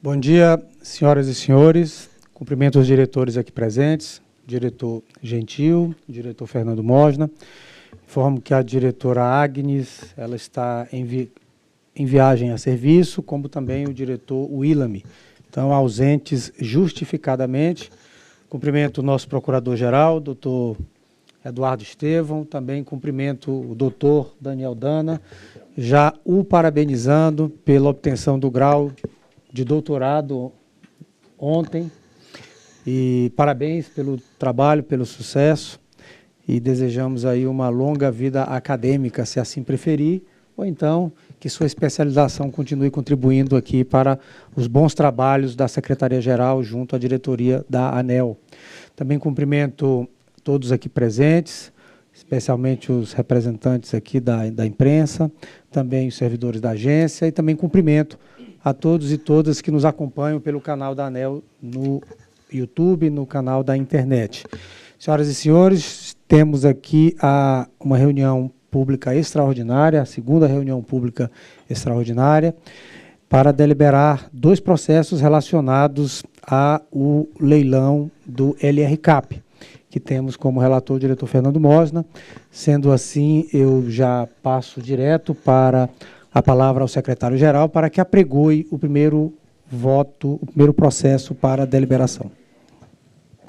Bom dia, senhoras e senhores. Cumprimento os diretores aqui presentes, diretor Gentil, diretor Fernando Mosna. Informo que a diretora Agnes, ela está em viagem a serviço, como também o diretor Willame. Então, ausentes justificadamente. Cumprimento o nosso procurador-geral, doutor Eduardo Estevão. Também cumprimento o doutor Daniel Dana, já o parabenizando pela obtenção do grau de doutorado ontem. E parabéns pelo trabalho, pelo sucesso. E desejamos aí uma longa vida acadêmica, se assim preferir, ou então que sua especialização continue contribuindo aqui para os bons trabalhos da Secretaria-Geral junto à diretoria da ANEEL. Também cumprimento todos aqui presentes, especialmente os representantes aqui da imprensa, também os servidores da agência, e também cumprimento a todos e todas que nos acompanham pelo canal da ANEEL no YouTube, no canal da internet. Senhoras e senhores, temos aqui uma reunião pública extraordinária, a segunda reunião pública extraordinária, para deliberar dois processos relacionados ao leilão do LRCAP, que temos como relator o diretor Fernando Mosna. Sendo assim, eu já passo direto para a palavra ao secretário-geral para que apregoe o primeiro voto, o primeiro processo para a deliberação.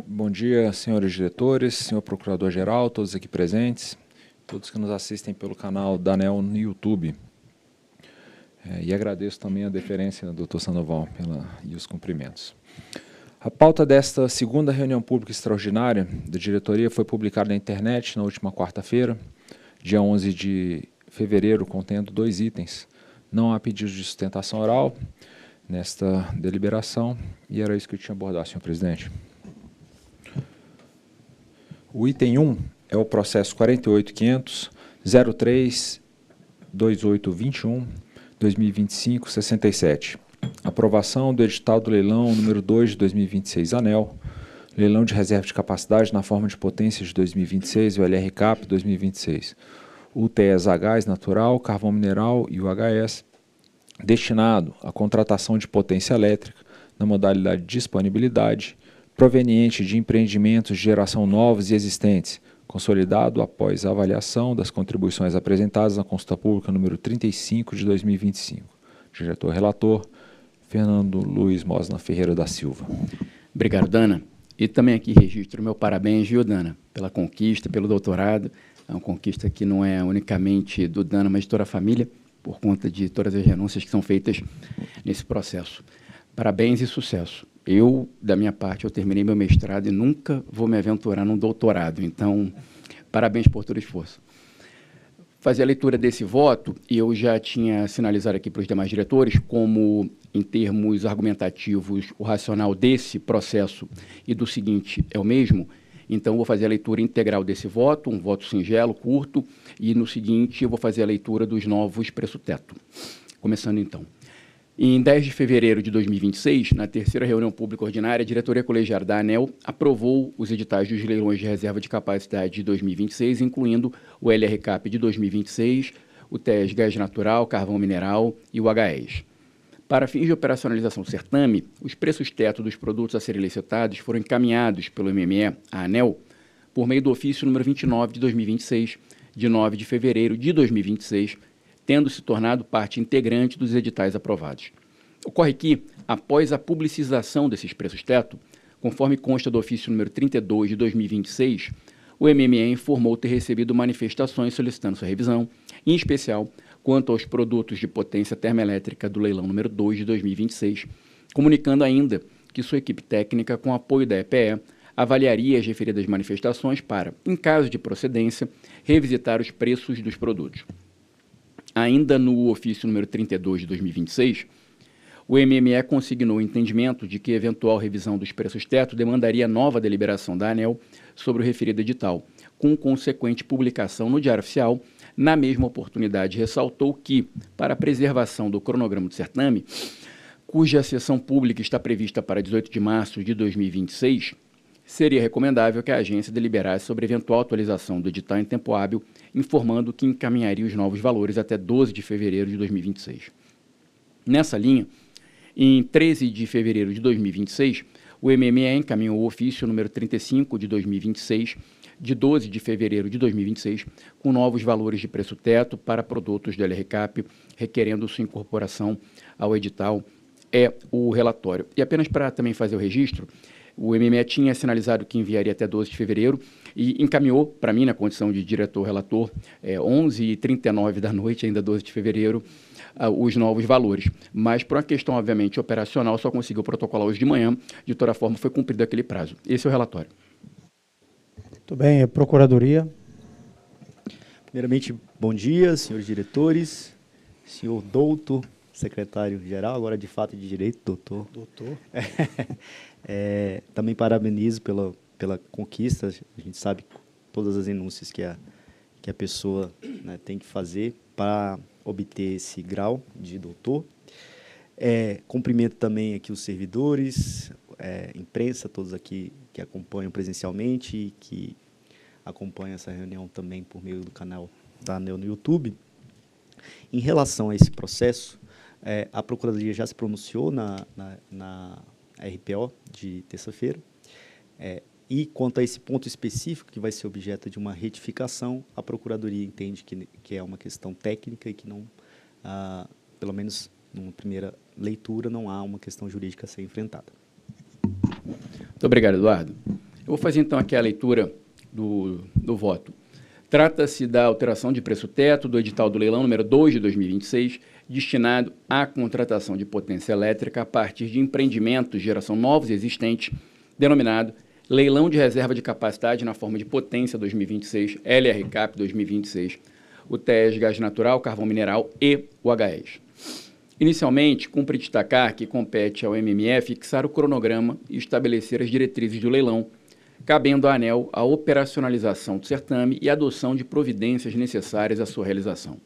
Bom dia, senhores diretores, senhor procurador-geral, todos aqui presentes, todos que nos assistem pelo canal da ANEEL no YouTube. E agradeço também a deferência do doutor Sandoval e os cumprimentos. A pauta desta segunda reunião pública extraordinária da diretoria foi publicada na internet na última quarta-feira, dia 11 de fevereiro, contendo 2 itens. Não há pedidos de sustentação oral nesta deliberação, e era isso que eu tinha abordado, senhor presidente. O item 1 é o processo 48.500.03.2821.2025.67. Aprovação do edital do leilão número 2 de 2026 ANEEL, leilão de reserva de capacidade na forma de potência de 2026 e o LRCAP 2026. UTS a gás natural, carvão mineral e UHS, destinado à contratação de potência elétrica na modalidade de disponibilidade, proveniente de empreendimentos de geração novos e existentes, consolidado após a avaliação das contribuições apresentadas na consulta pública número 35 de 2025. Diretor-relator, Fernando Luiz Mosna Ferreira da Silva. Obrigado, Dana. E também aqui registro meu parabéns, viu, Dana, pela conquista, pelo doutorado. É uma conquista que não é unicamente do Dana, mas de toda a família, por conta de todas as renúncias que são feitas nesse processo. Parabéns e sucesso. Eu, da minha parte, eu terminei meu mestrado e nunca vou me aventurar num doutorado. Então, parabéns por todo o esforço. Fazer a leitura desse voto, e eu já tinha sinalizado aqui para os demais diretores, como, em termos argumentativos, o racional desse processo e do seguinte é o mesmo. Então, vou fazer a leitura integral desse voto, um voto singelo, curto, e no seguinte eu vou fazer a leitura dos novos preço-teto. Começando então. Em 10 de fevereiro de 2026, na terceira reunião pública ordinária, a diretoria colegiada da ANEEL aprovou os editais dos leilões de reserva de capacidade de 2026, incluindo o LRCAP de 2026, o TES gás natural, carvão mineral e o HES. Para fins de operacionalização do certame, os preços-teto dos produtos a serem licitados foram encaminhados pelo MME à ANEEL por meio do ofício número 29 de 2026, de 9 de fevereiro de 2026, tendo se tornado parte integrante dos editais aprovados. Ocorre que, após a publicização desses preços-teto, conforme consta do ofício número 32 de 2026, o MME informou ter recebido manifestações solicitando sua revisão, em especial quanto aos produtos de potência termoelétrica do leilão número 2 de 2026, comunicando ainda que sua equipe técnica, com apoio da EPE, avaliaria as referidas manifestações para, em caso de procedência, revisitar os preços dos produtos. Ainda no ofício número 32 de 2026, o MME consignou o entendimento de que eventual revisão dos preços-teto demandaria nova deliberação da ANEEL sobre o referido edital, com consequente publicação no Diário Oficial. Na mesma oportunidade, ressaltou que, para a preservação do cronograma do certame, cuja sessão pública está prevista para 18 de março de 2026, seria recomendável que a agência deliberasse sobre eventual atualização do edital em tempo hábil, informando que encaminharia os novos valores até 12 de fevereiro de 2026. Nessa linha, Em 13 de fevereiro de 2026, o MME encaminhou o ofício número 35 de 2026, de 12 de fevereiro de 2026, com novos valores de preço-teto para produtos do LRCAP, requerendo sua incorporação ao edital, o relatório. E apenas para também fazer o registro, o MME tinha sinalizado que enviaria até 12 de fevereiro e encaminhou para mim, na condição de diretor-relator, 11h39 da noite, ainda 12 de fevereiro, os novos valores. Mas, por uma questão, obviamente, operacional, só conseguiu protocolar hoje de manhã. De toda forma, foi cumprido aquele prazo. Esse é o relatório. Muito bem, Procuradoria. Primeiramente, bom dia, senhores diretores, senhor doutor, secretário-geral, agora de fato e de direito, doutor. Doutor. Também parabenizo pela conquista. A gente sabe todas as renúncias que a pessoa, né, tem que fazer para obter esse grau de doutor. Cumprimento também aqui os servidores, imprensa, todos aqui que acompanham presencialmente e que acompanham essa reunião também por meio do canal da ANEEL no YouTube. Em relação a esse processo, a Procuradoria já se pronunciou na RPO de terça-feira, e quanto a esse ponto específico, que vai ser objeto de uma retificação, a Procuradoria entende que é uma questão técnica e que não, pelo menos numa primeira leitura, não há uma questão jurídica a ser enfrentada. Muito obrigado, Eduardo. Eu vou fazer, então, aqui a leitura do voto. Trata-se da alteração de preço-teto do edital do leilão número 2 de 2026, destinado à contratação de potência elétrica a partir de empreendimentos de geração novos e existentes, denominado Leilão de Reserva de Capacidade na forma de potência 2026, LRCAP 2026, o TES Gás Natural, Carvão Mineral e o HES. Inicialmente, cumpre destacar que compete ao MME fixar o cronograma e estabelecer as diretrizes do leilão, cabendo à ANEEL a operacionalização do certame e a adoção de providências necessárias à sua realização.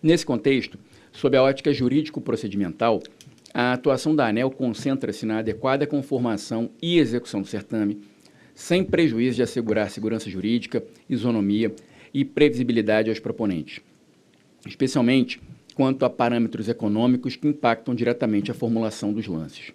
Nesse contexto, sob a ótica jurídico-procedimental, a atuação da ANEEL concentra-se na adequada conformação e execução do certame, sem prejuízo de assegurar segurança jurídica, isonomia e previsibilidade aos proponentes, especialmente quanto a parâmetros econômicos que impactam diretamente a formulação dos lances.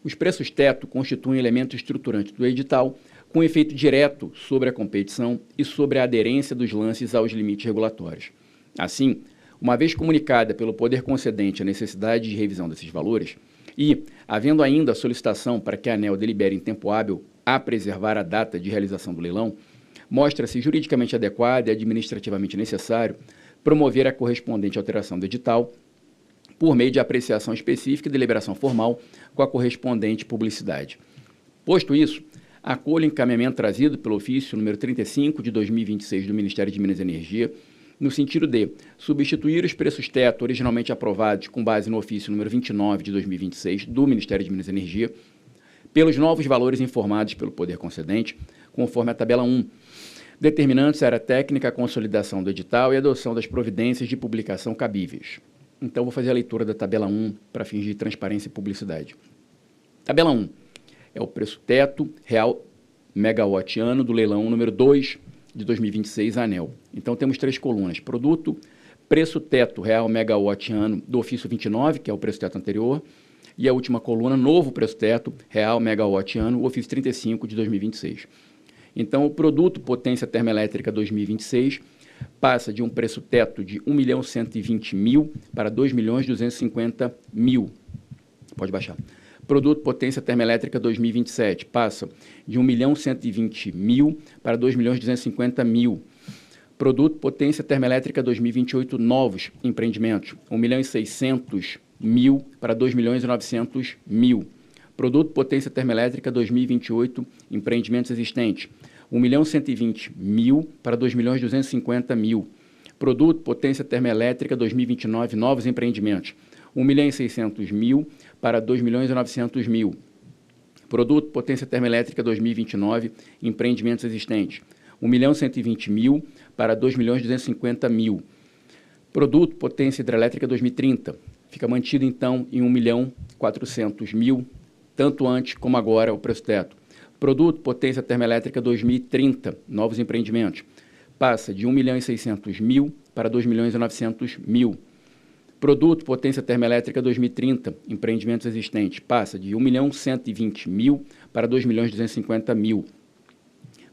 Os preços-teto constituem elemento estruturante do edital, com efeito direto sobre a competição e sobre a aderência dos lances aos limites regulatórios. Assim, uma vez comunicada pelo poder concedente a necessidade de revisão desses valores e, havendo ainda a solicitação para que a ANEEL delibere em tempo hábil a preservar a data de realização do leilão, mostra-se juridicamente adequado e administrativamente necessário promover a correspondente alteração do edital por meio de apreciação específica e deliberação formal com a correspondente publicidade. Posto isso, acolho o encaminhamento trazido pelo ofício número 35 de 2026 do Ministério de Minas e Energia, no sentido de substituir os preços-teto originalmente aprovados com base no ofício número 29 de 2026 do Ministério de Minas e Energia, pelos novos valores informados pelo poder concedente, conforme a tabela 1, determinando se era técnica a consolidação do edital e a adoção das providências de publicação cabíveis. Então, vou fazer a leitura da tabela 1 para fins de transparência e publicidade. Tabela 1 é o preço-teto real megawatt-ano do leilão número 2 de 2026, ANEEL. Então, temos 3 colunas. Produto, preço-teto real megawatt-ano do ofício 29, que é o preço-teto anterior, e a última coluna, novo preço-teto real megawatt-ano, o ofício 35 de 2026. Então, o produto potência termoelétrica 2026 passa de um preço-teto de 1.120.000 para 2.250.000. Pode baixar. Produto potência termoelétrica 2027 passa de 1.120.000 para 2.250.000. Produto potência termoelétrica 2028 novos empreendimentos, 1.600.000 para 2.900.000. Produto potência termoelétrica 2028 empreendimentos existentes, 1.120.000 para 2.250.000. Produto potência termoelétrica 2029 novos empreendimentos, 1.600.000 para 2.900.000. Produto potência termoelétrica 2029 empreendimentos existentes, 1.120.000 para 2.250.000. Produto potência hidrelétrica 2030 fica mantido então em 1.400.000, tanto antes como agora o preço-teto. Produto potência termoelétrica 2030 novos empreendimentos passa de 1.600.000 para 2.900.000. Produto potência termoelétrica 2030, empreendimentos existentes, passa de 1.120.000 para 2.250.000.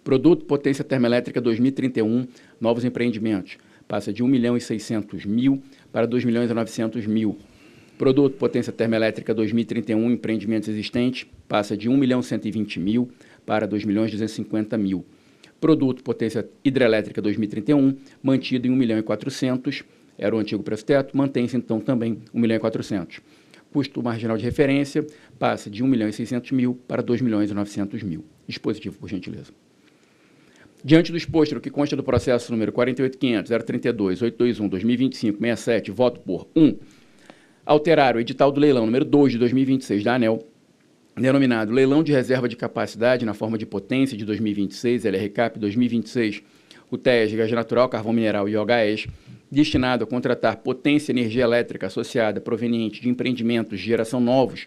Produto potência termoelétrica 2031, novos empreendimentos, passa de 1.600.000 para 2.900.000. Produto potência termoelétrica 2031, empreendimentos existentes, passa de 1.120.000 para 2.250.000. Produto potência hidrelétrica 2031, mantido em 1.400.000, era o antigo preço-teto, mantém-se então também 1.400.000. Custo marginal de referência passa de 1.600.000 para 2.900.000. Dispositivo, por gentileza. Diante do exposto, o que consta do processo número 48.500.032.821.2025.67, voto por 1. Alterar o edital do leilão número 2 de 2026 da ANEEL, denominado Leilão de Reserva de Capacidade na forma de potência de 2026, LRCAP 2026, UTES, Gás Natural, Carvão Mineral e OHS, destinado a contratar potência e energia elétrica associada proveniente de empreendimentos de geração novos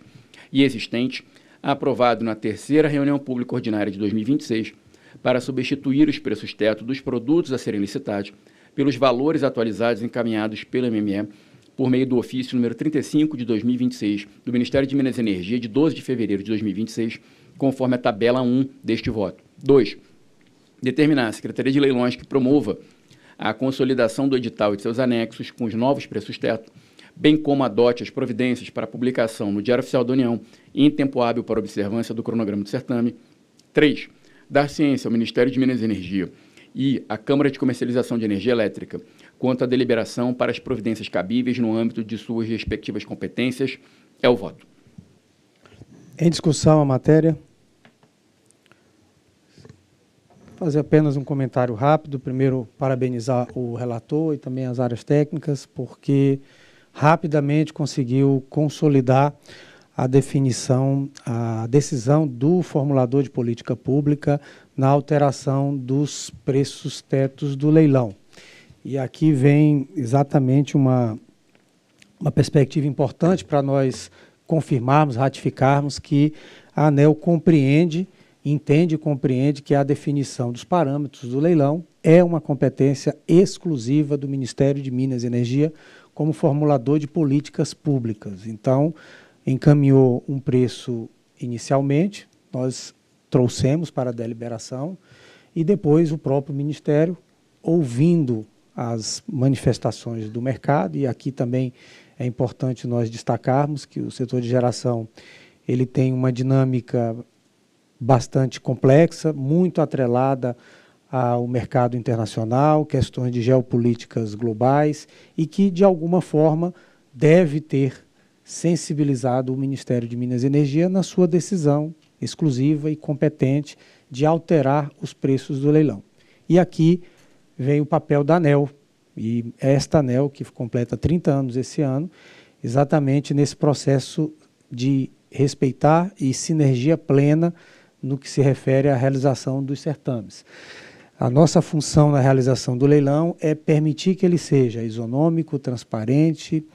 e existentes, aprovado na terceira reunião pública ordinária de 2026, para substituir os preços teto dos produtos a serem licitados pelos valores atualizados encaminhados pelo MME por meio do ofício número 35 de 2026 do Ministério de Minas e Energia de 12 de fevereiro de 2026, conforme a tabela 1 deste voto. 2. Determinar a Secretaria de Leilões que promova a consolidação do edital e de seus anexos com os novos preços teto, bem como adote as providências para publicação no Diário Oficial da União e em tempo hábil para observância do cronograma do certame. 3. Dar ciência ao Ministério de Minas e Energia e à Câmara de Comercialização de Energia Elétrica quanto à deliberação para as providências cabíveis no âmbito de suas respectivas competências. É o voto. Em discussão a matéria. Fazer apenas um comentário rápido. Primeiro, parabenizar o relator e também as áreas técnicas, porque rapidamente conseguiu consolidar a definição, a decisão do formulador de política pública na alteração dos preços tetos do leilão. E aqui vem exatamente uma perspectiva importante para nós confirmarmos, ratificarmos que a ANEEL entende e compreende que a definição dos parâmetros do leilão é uma competência exclusiva do Ministério de Minas e Energia como formulador de políticas públicas. Então, encaminhou um preço inicialmente, nós trouxemos para a deliberação e depois o próprio Ministério, ouvindo as manifestações do mercado, e aqui também é importante nós destacarmos que o setor de geração ele tem uma dinâmica bastante complexa, muito atrelada ao mercado internacional, questões de geopolíticas globais, e que, de alguma forma, deve ter sensibilizado o Ministério de Minas e Energia na sua decisão exclusiva e competente de alterar os preços do leilão. E aqui vem o papel da ANEEL, e esta ANEEL, que completa 30 anos esse ano, exatamente nesse processo de respeitar e sinergia plena no que se refere à realização dos certames. A nossa função na realização do leilão é permitir que ele seja isonômico, transparente,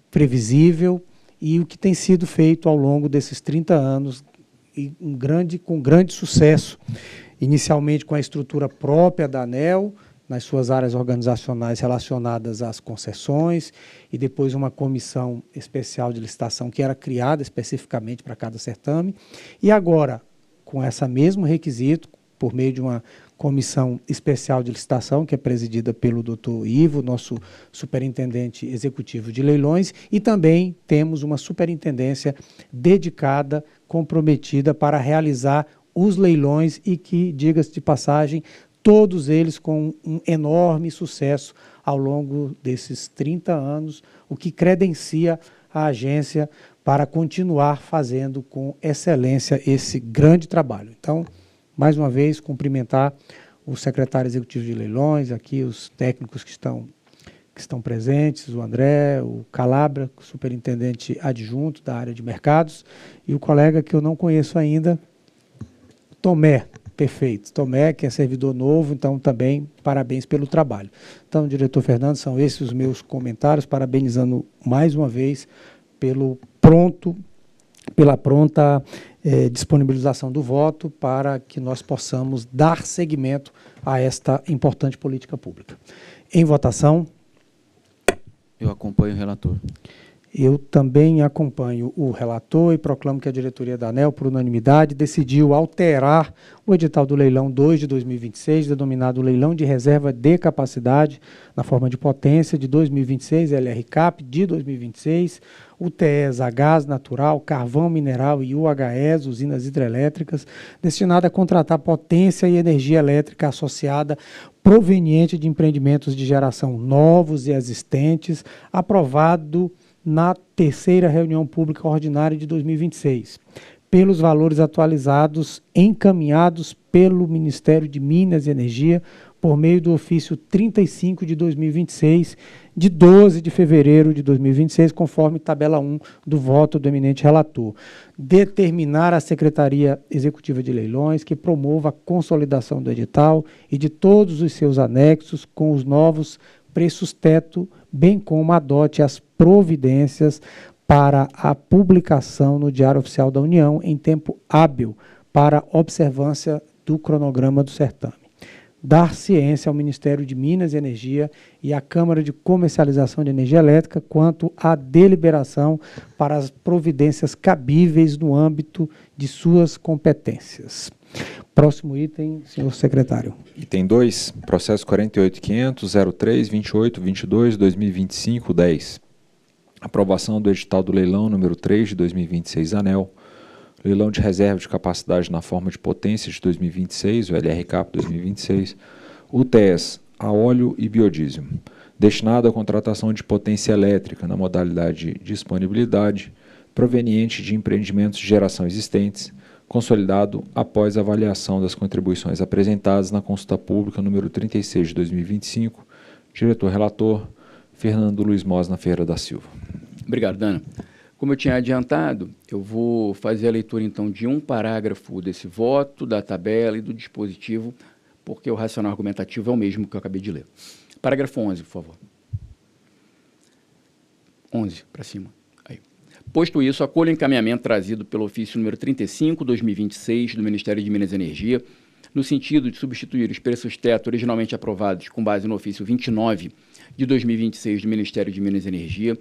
previsível, e o que tem sido feito ao longo desses 30 anos, e com grande sucesso, inicialmente com a estrutura própria da ANEEL, nas suas áreas organizacionais relacionadas às concessões, e depois uma comissão especial de licitação que era criada especificamente para cada certame, e agora, com esse mesmo requisito, por meio de uma comissão especial de licitação, que é presidida pelo Dr. Ivo, nosso superintendente executivo de leilões, e também temos uma superintendência dedicada, comprometida para realizar os leilões e que, diga-se de passagem, todos eles com um enorme sucesso ao longo desses 30 anos, o que credencia a agência para continuar fazendo com excelência esse grande trabalho. Então, mais uma vez, cumprimentar o secretário executivo de leilões, aqui os técnicos que estão presentes, o André, o Calabra, superintendente adjunto da área de mercados, e o colega que eu não conheço ainda, Tomé. Perfeito. Tomé, que é servidor novo, então também parabéns pelo trabalho. Então, diretor Fernando, são esses os meus comentários, parabenizando mais uma vez pela pronta disponibilização do voto para que nós possamos dar seguimento a esta importante política pública. Em votação. Eu acompanho o relator. Eu também acompanho o relator e proclamo que a diretoria da ANEEL, por unanimidade, decidiu alterar o edital do leilão 2 de 2026, denominado Leilão de Reserva de Capacidade, na forma de potência de 2026, LRCAP de 2026, UTEs a gás natural, carvão mineral e UHEs, usinas hidrelétricas, destinada a contratar potência e energia elétrica associada proveniente de empreendimentos de geração novos e existentes, aprovado na terceira reunião pública ordinária de 2026, pelos valores atualizados encaminhados pelo Ministério de Minas e Energia por meio do ofício 35 de 2026, de 12 de fevereiro de 2026, conforme tabela 1 do voto do eminente relator. Determinar a Secretaria Executiva de Leilões que promova a consolidação do edital e de todos os seus anexos com os novos preços-teto, bem como adote as providências para a publicação no Diário Oficial da União em tempo hábil para observância do cronograma do certame. Dar ciência ao Ministério de Minas e Energia e à Câmara de Comercialização de Energia Elétrica quanto à deliberação para as providências cabíveis no âmbito de suas competências. Próximo item, senhor secretário. Item 2, processo 48.500.03.28.22.2025.10. Aprovação do edital do leilão número 3 de 2026 ANEEL. Leilão de reserva de capacidade na forma de potência de 2026, o LRCAP 2026. UTEs a óleo e biodiesel. Destinado à contratação de potência elétrica na modalidade de disponibilidade, proveniente de empreendimentos de geração existentes, consolidado após a avaliação das contribuições apresentadas na consulta pública número 36 de 2025, diretor-relator, Fernando Luiz Mosna Ferreira da Silva. Obrigado, Dana. Como eu tinha adiantado, eu vou fazer a leitura, então, de um parágrafo desse voto, da tabela e do dispositivo, porque o racional argumentativo é o mesmo que eu acabei de ler. Parágrafo 11, por favor. 11, para cima. Posto isso, acolho o encaminhamento trazido pelo ofício número 35/2026 do Ministério de Minas e Energia, no sentido de substituir os preços teto originalmente aprovados com base no ofício 29 de 2026 do Ministério de Minas e Energia,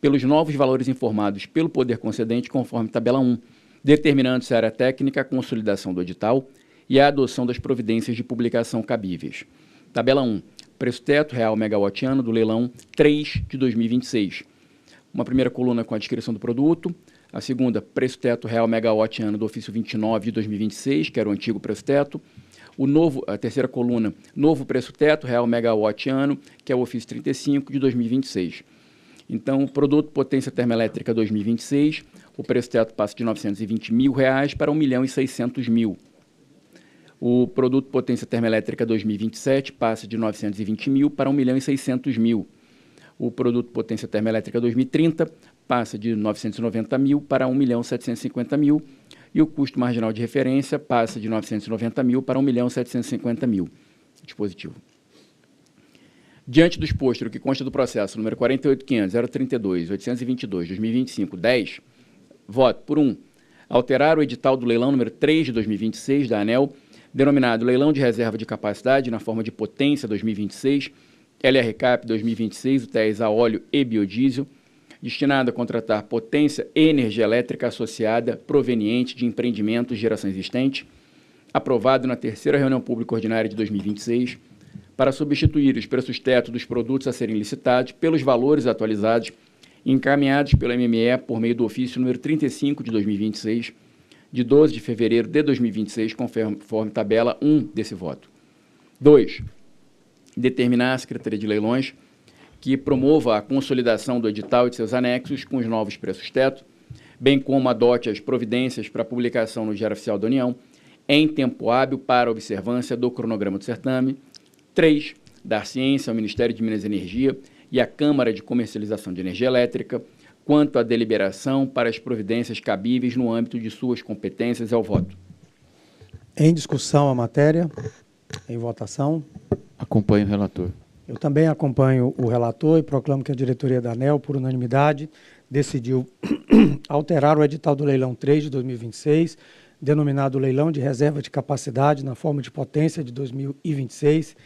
pelos novos valores informados pelo poder concedente conforme tabela 1, determinando-se a área técnica, a consolidação do edital e a adoção das providências de publicação cabíveis. Tabela 1, preço teto real megawatt-ano do leilão 3 de 2026. Uma primeira coluna com a descrição do produto, a segunda, preço teto real megawatt-ano do ofício 29 de 2026, que era o antigo preço teto, a terceira coluna, novo preço teto real megawatt-ano, que é o ofício 35 de 2026. Então, o produto potência termoelétrica 2026, o preço teto passa de R$ 920 mil para R$ 1.600.000. O produto potência termoelétrica 2027 passa de 920 mil para 1.600.000. O produto potência termoelétrica 2030 passa de 990 mil para 1.750.000 e o custo marginal de referência passa de 990 mil para 1.750.000. Dispositivo. Diante do exposto, o que consta do processo número 48.500.032.822.2025.10, voto por 1. Alterar o edital do leilão número 3 de 2026 da ANEEL, denominado Leilão de Reserva de Capacidade na forma de potência 2026, LRCAP 2026, UTEs a óleo e biodiesel, destinado a contratar potência e energia elétrica associada proveniente de empreendimentos de geração existente, aprovado na terceira reunião pública ordinária de 2026, para substituir os preços teto dos produtos a serem licitados pelos valores atualizados encaminhados pelo MME por meio do ofício número 35 de 2026, de 12 de fevereiro de 2026, conforme tabela 1 desse voto. 2. Determinar a Secretaria de Leilões que promova a consolidação do edital e de seus anexos com os novos preços teto, bem como adote as providências para publicação no Diário Oficial da União, em tempo hábil para observância do cronograma do certame. 3. Dar ciência ao Ministério de Minas e Energia e à Câmara de Comercialização de Energia Elétrica quanto à deliberação para as providências cabíveis no âmbito de suas competências. Ao voto. Em discussão a matéria, em votação. Acompanho o relator. Eu também acompanho o relator e proclamo que a diretoria da ANEEL, por unanimidade, decidiu alterar o edital do leilão 3 de 2026, denominado Leilão de Reserva de Capacidade na forma de potência de 2026,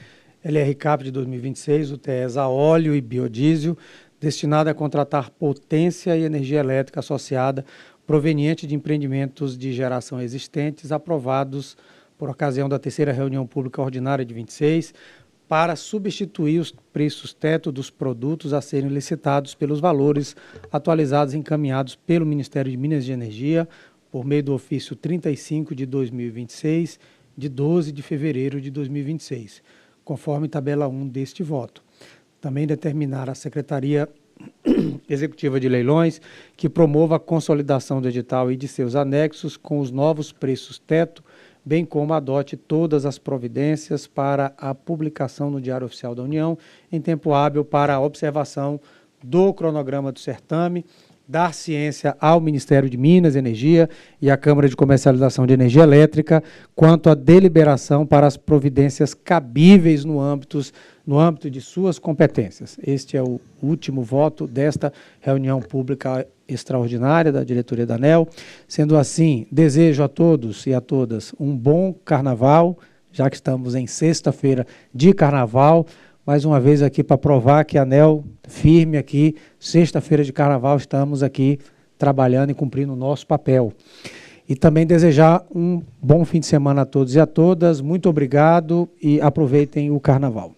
LRCAP de 2026, UTEs a óleo e biodiesel, destinada a contratar potência e energia elétrica associada proveniente de empreendimentos de geração existentes aprovados por ocasião da terceira reunião pública ordinária de 26, para substituir os preços teto dos produtos a serem licitados pelos valores atualizados e encaminhados pelo Ministério de Minas e Energia por meio do ofício 35 de 2026, de 12 de fevereiro de 2026, conforme tabela 1 deste voto. Também determinar a Secretaria Executiva de Leilões que promova a consolidação do edital e de seus anexos com os novos preços teto, bem como adote todas as providências para a publicação no Diário Oficial da União em tempo hábil para a observação do cronograma do certame, dar ciência ao Ministério de Minas e Energia e à Câmara de Comercialização de Energia Elétrica quanto à deliberação para as providências cabíveis no âmbito de suas competências. Este é o último voto desta reunião pública extraordinária da diretoria da ANEEL. Sendo assim, desejo a todos e a todas um bom carnaval, já que estamos em sexta-feira de carnaval, mais uma vez aqui para provar que a ANEEL, firme aqui, sexta-feira de carnaval, estamos aqui trabalhando e cumprindo o nosso papel. E também desejar um bom fim de semana a todos e a todas. Muito obrigado e aproveitem o carnaval.